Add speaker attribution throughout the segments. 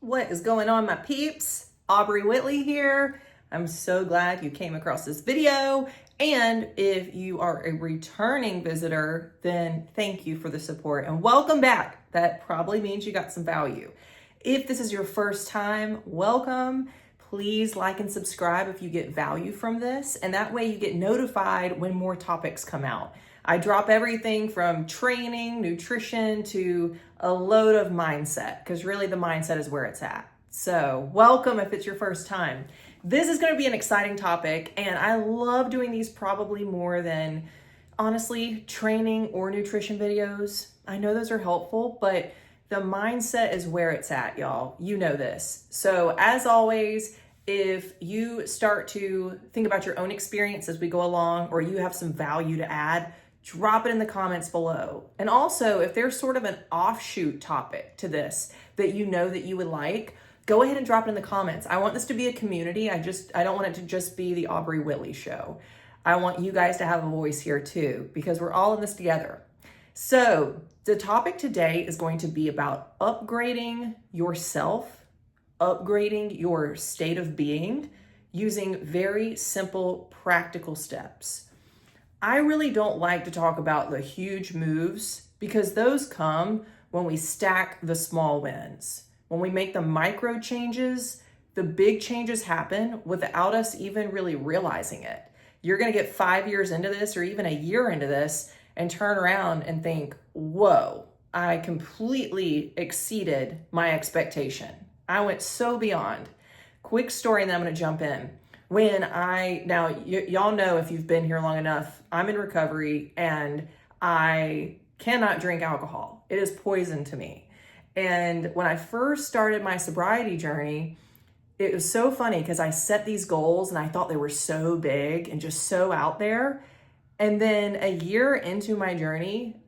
Speaker 1: What is going on, my peeps? Aubrey Whitley here. I'm so glad you came across this video. And if you are a returning visitor, then thank you for the support and welcome back. That probably means you got some value. If this is your first time, welcome. Please like and subscribe if you get value from this, and that way you get notified when more topics come out. I drop everything from training, nutrition, to a load of mindset, because really the mindset is where it's at. So welcome if it's your first time. This is going to be an exciting topic, and I love doing these probably more than, honestly, training or nutrition videos. I know those are helpful, but the mindset is where it's at, y'all. You know this. So as always, if you start to think about your own experience as we go along, or you have some value to add, drop it in the comments below. And also, if there's sort of an offshoot topic to this that you know that you would like, go ahead and drop it in the comments. I want this to be a community. I don't want it to just be the Aubrey Whitley show. I want you guys to have a voice here too, because we're all in this together. So the topic today is going to be about upgrading yourself, upgrading your state of being using very simple, practical steps. I really don't like to talk about the huge moves because those come when we stack the small wins. When we make the micro changes, the big changes happen without us even really realizing it. You're going to get 5 years into this or even a year into this and turn around and think, whoa, I completely exceeded my expectation. I went so beyond. Quick story, and then I'm going to jump in. Y'all know if you've been here long enough, I'm in recovery and I cannot drink alcohol. It is poison to me. And when I first started my sobriety journey, it was so funny because I set these goals and I thought they were so big and just so out there. And then a year into my journey,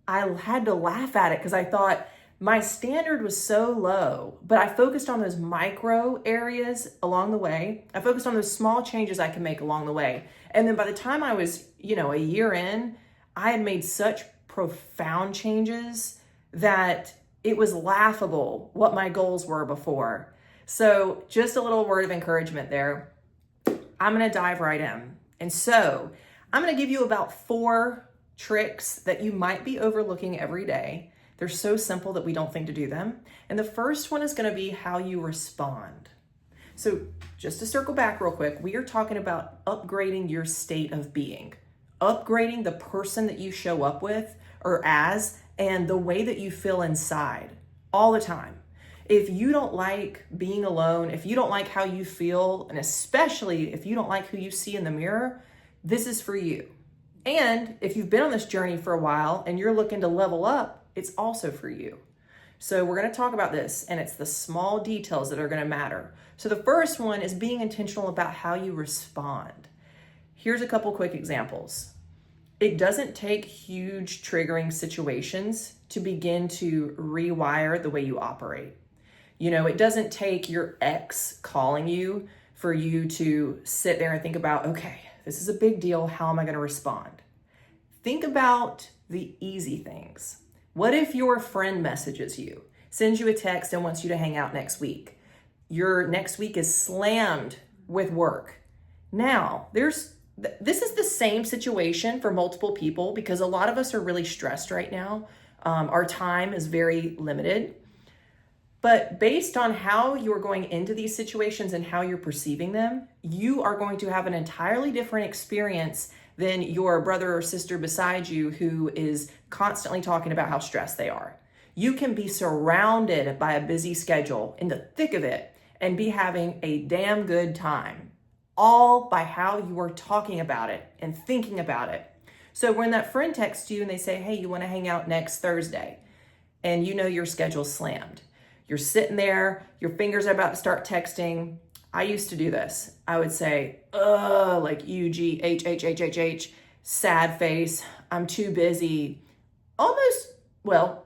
Speaker 1: I had to laugh at it because I thought my standard was so low, but I focused on those micro areas along the way. I focused on those small changes I could make along the way. And then by the time I was, a year in, I had made such profound changes that it was laughable what my goals were before. So just a little word of encouragement there. I'm going to dive right in. And so I'm going to give you about 4 tricks that you might be overlooking every day. They're so simple that we don't think to do them. And the first one is going to be how you respond. So just to circle back real quick, we are talking about upgrading your state of being, upgrading the person that you show up with or as, and the way that you feel inside all the time. If you don't like being alone, if you don't like how you feel, and especially if you don't like who you see in the mirror, this is for you. And if you've been on this journey for a while and you're looking to level up, it's also for you. So we're going to talk about this, and it's the small details that are going to matter. So the first one is being intentional about how you respond. Here's a couple quick examples. It doesn't take huge triggering situations to begin to rewire the way you operate. It doesn't take your ex calling you for you to sit there and think about, okay, this is a big deal. How am I going to respond? Think about the easy things. What if your friend messages you, sends you a text and wants you to hang out next week? Your next week is slammed with work. Now, this is the same situation for multiple people because a lot of us are really stressed right now. Our time is very limited. But based on how you're going into these situations and how you're perceiving them, you are going to have an entirely different experience than your brother or sister beside you who is constantly talking about how stressed they are. You can be surrounded by a busy schedule in the thick of it and be having a damn good time, all by how you are talking about it and thinking about it. So when that friend texts you and they say, hey, you want to hang out next Thursday, and your schedule's slammed. You're sitting there, your fingers are about to start texting. I used to do this. I would say, like UGHHHHH, sad face, I'm too busy.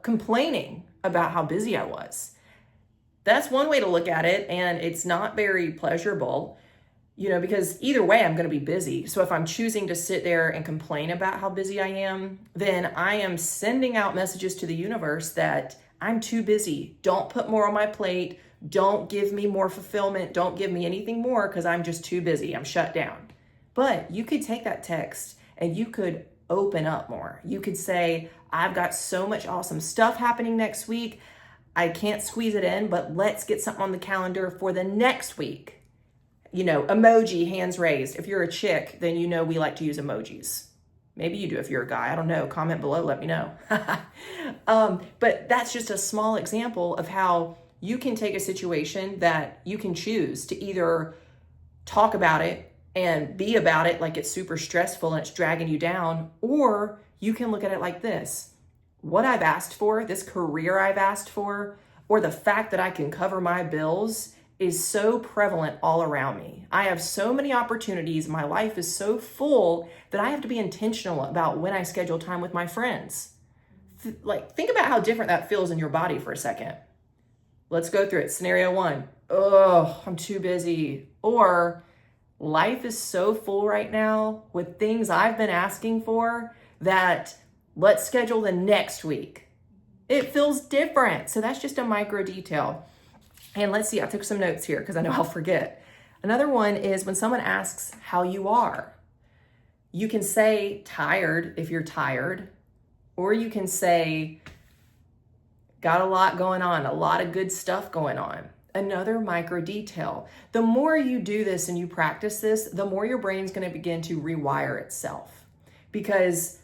Speaker 1: Complaining about how busy I was. That's one way to look at it, and it's not very pleasurable, because either way I'm going to be busy. So if I'm choosing to sit there and complain about how busy I am, then I am sending out messages to the universe that I'm too busy. Don't put more on my plate. Don't give me more fulfillment. Don't give me anything more because I'm just too busy. I'm shut down. But you could take that text and you could open up more. You could say, I've got so much awesome stuff happening next week. I can't squeeze it in, but let's get something on the calendar for the next week. Emoji, hands raised. If you're a chick, then we like to use emojis. Maybe you do if you're a guy. I don't know. Comment below, let me know. But that's just a small example of how you can take a situation that you can choose to either talk about it and be about it like it's super stressful and it's dragging you down, or you can look at it like this. What I've asked for, this career I've asked for, or the fact that I can cover my bills is so prevalent all around me. I have so many opportunities. My life is so full that I have to be intentional about when I schedule time with my friends. Think about how different that feels in your body for a second. Let's go through it. Scenario 1. Oh, I'm too busy. Or life is so full right now with things I've been asking for that let's schedule the next week. It feels different. So that's just a micro detail. And let's see, I took some notes here because I know I'll forget. Another one is when someone asks how you are. You can say tired if you're tired, or you can say got a lot going on, a lot of good stuff going on. Another micro detail. The more you do this and you practice this, the more your brain's going to begin to rewire itself. Because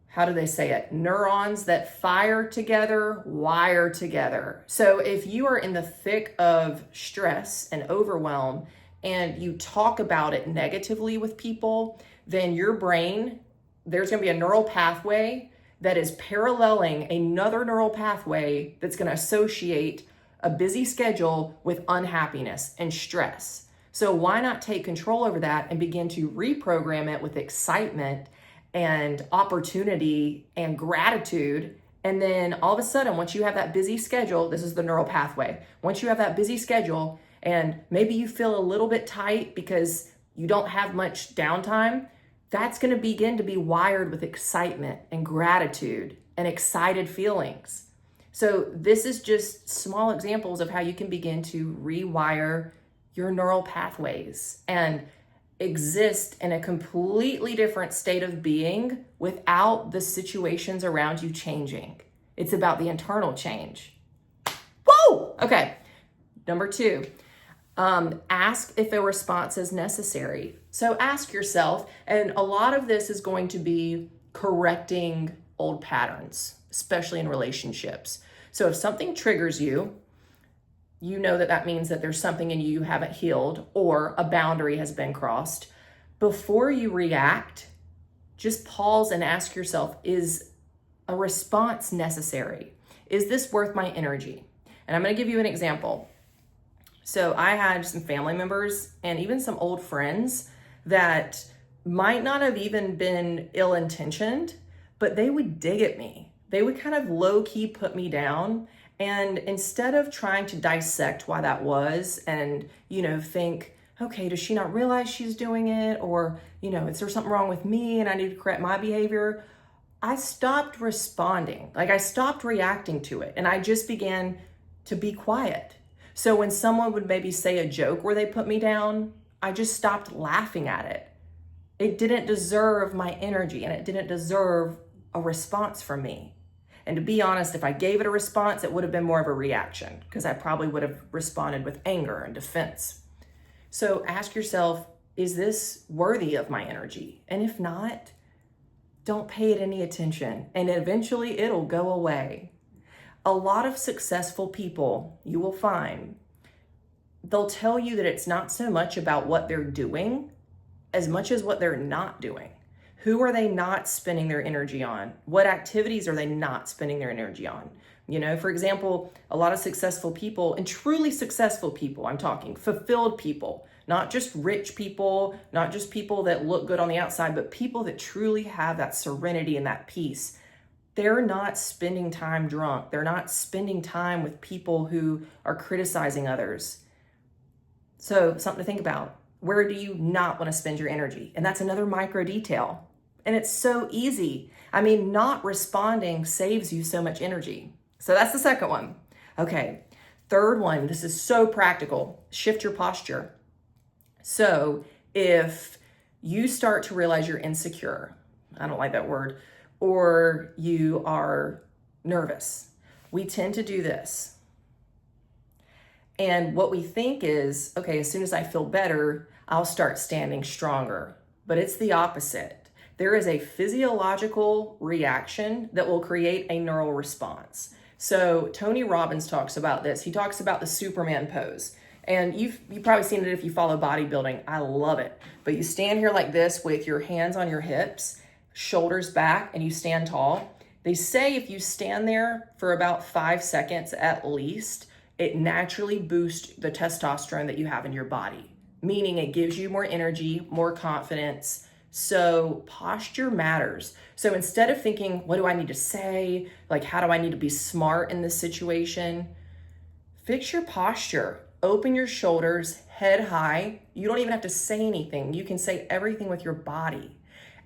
Speaker 1: how do they say it? Neurons that fire together, wire together. So if you are in the thick of stress and overwhelm and you talk about it negatively with people, then your brain, there's going to be a neural pathway that is paralleling another neural pathway that's going to associate a busy schedule with unhappiness and stress. So why not take control over that and begin to reprogram it with excitement and opportunity and gratitude? And then all of a sudden, once you have that busy schedule, this is the neural pathway. Once you have that busy schedule and maybe you feel a little bit tight because you don't have much downtime, that's going to begin to be wired with excitement and gratitude and excited feelings. So this is just small examples of how you can begin to rewire your neural pathways and exist in a completely different state of being without the situations around you changing. It's about the internal change. Whoa! Okay. Number 2, ask if a response is necessary. So ask yourself, and a lot of this is going to be correcting old patterns, especially in relationships. So if something triggers you, you know that means that there's something in you haven't healed or a boundary has been crossed. Before you react, just pause and ask yourself, is a response necessary? Is this worth my energy? And I'm going to give you an example. So I had some family members and even some old friends that might not have even been ill-intentioned, but they would dig at me. They would kind of low-key put me down. And instead of trying to dissect why that was and, think, okay, does she not realize she's doing it? Or, is there something wrong with me and I need to correct my behavior? I stopped responding. I stopped reacting to it. And I just began to be quiet. So when someone would maybe say a joke where they put me down, I just stopped laughing at it. It didn't deserve my energy and it didn't deserve a response from me. And to be honest, if I gave it a response, it would have been more of a reaction because I probably would have responded with anger and defense. So ask yourself, is this worthy of my energy? And if not, don't pay it any attention and eventually it'll go away. A lot of successful people, you will find, they'll tell you that it's not so much about what they're doing as much as what they're not doing. Who are they not spending their energy on? What activities are they not spending their energy on? For example, a lot of successful people and truly successful people, I'm talking fulfilled people, not just rich people, not just people that look good on the outside, but people that truly have that serenity and that peace. They're not spending time drunk. They're not spending time with people who are criticizing others. So something to think about. Where do you not want to spend your energy? And that's another micro detail. And it's so easy. Not responding saves you so much energy. So that's the second one. Okay. Third one, this is so practical, shift your posture. So if you start to realize you're insecure, I don't like that word, or you are nervous, we tend to do this. And what we think is, okay, as soon as I feel better, I'll start standing stronger. But it's the opposite. There is a physiological reaction that will create a neural response. So Tony Robbins talks about this. He talks about the Superman pose. And you've probably seen it if you follow bodybuilding. I love it. But you stand here like this with your hands on your hips, shoulders back, and you stand tall. They say if you stand there for about 5 seconds at least, it naturally boosts the testosterone that you have in your body, meaning it gives you more energy, more confidence. So posture matters. So instead of thinking, what do I need to say? Like, how do I need to be smart in this situation? Fix your posture. Open your shoulders, head high. You don't even have to say anything. You can say everything with your body.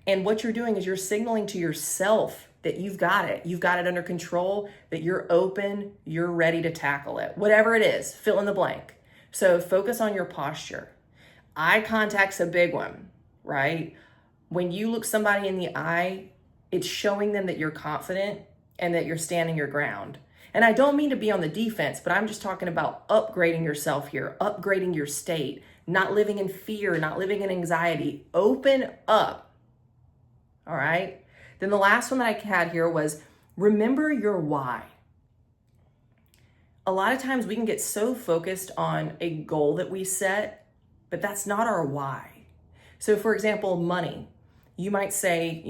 Speaker 1: And what you're doing is you're signaling to yourself that you've got it. You've got it under control, that you're open, you're ready to tackle it. Whatever it is, fill in the blank. So focus on your posture. Eye contact's a big one, right? When you look somebody in the eye, it's showing them that you're confident and that you're standing your ground. And I don't mean to be on the defense, but I'm just talking about upgrading yourself here, upgrading your state, not living in fear, not living in anxiety. Open up. All right? Then the last one that I had here was remember your why. A lot of times we can get so focused on a goal that we set, but that's not our why. So for example, money. You might say,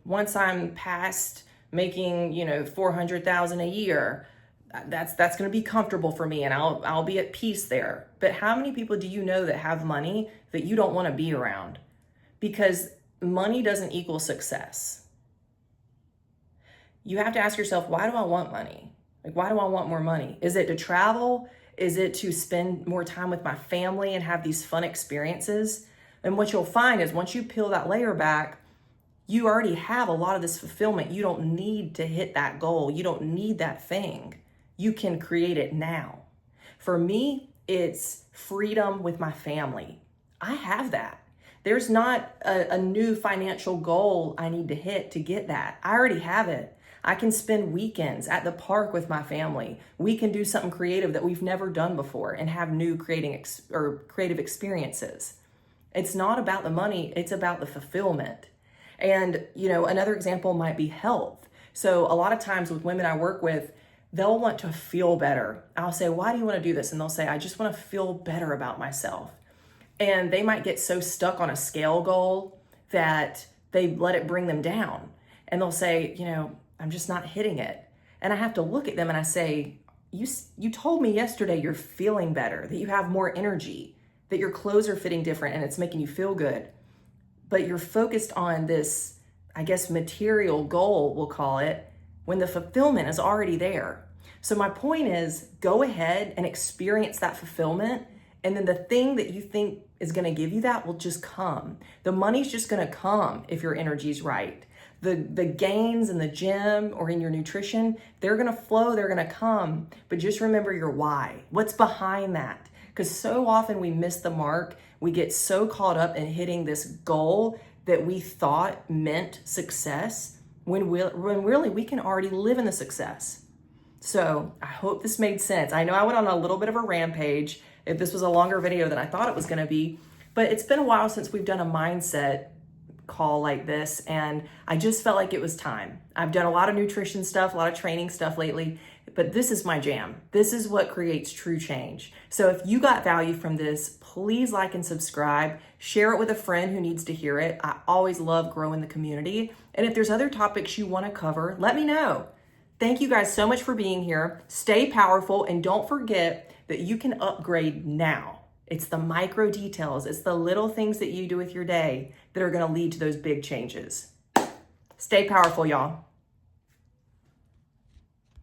Speaker 1: once I'm past making, $400,000 a year, that's going to be comfortable for me and I'll be at peace there. But how many people do you know that have money that you don't want to be around? Because money doesn't equal success. You have to ask yourself, why do I want money? Like, why do I want more money? Is it to travel? Is it to spend more time with my family and have these fun experiences? And what you'll find is once you peel that layer back, you already have a lot of this fulfillment. You don't need to hit that goal. You don't need that thing. You can create it now. For me, it's freedom with my family. I have that. There's not a new financial goal I need to hit to get that. I already have it. I can spend weekends at the park with my family. We can do something creative that we've never done before and have new creative experiences. It's not about the money, it's about the fulfillment. And, another example might be health. So a lot of times with women I work with, they'll want to feel better. I'll say, why do you want to do this? And they'll say, I just want to feel better about myself. And they might get so stuck on a scale goal that they let it bring them down. And they'll say, I'm just not hitting it. And I have to look at them and I say, you told me yesterday you're feeling better, that you have more energy, that your clothes are fitting different and it's making you feel good. But you're focused on this, material goal, we'll call it, when the fulfillment is already there. So my point is, go ahead and experience that fulfillment. And then the thing that you think is going to give you that will just come. The money's just going to come if your energy's right. The gains in the gym or in your nutrition, they're going to flow, they're going to come. But just remember your why. What's behind that? Because so often we miss the mark. We get so caught up in hitting this goal that we thought meant success when really we can already live in the success. So I hope this made sense. I know I went on a little bit of a rampage if this was a longer video than I thought it was going to be, but it's been a while since we've done a mindset call like this, and I just felt like it was time. I've done a lot of nutrition stuff, a lot of training stuff lately, but this is my jam. This is what creates true change. So if you got value from this, please like and subscribe. Share it with a friend who needs to hear it. I always love growing the community. And if there's other topics you want to cover, let me know. Thank you guys so much for being here. Stay powerful, and don't forget that you can upgrade now. It's the micro details. It's the little things that you do with your day that are going to lead to those big changes. Stay powerful, y'all.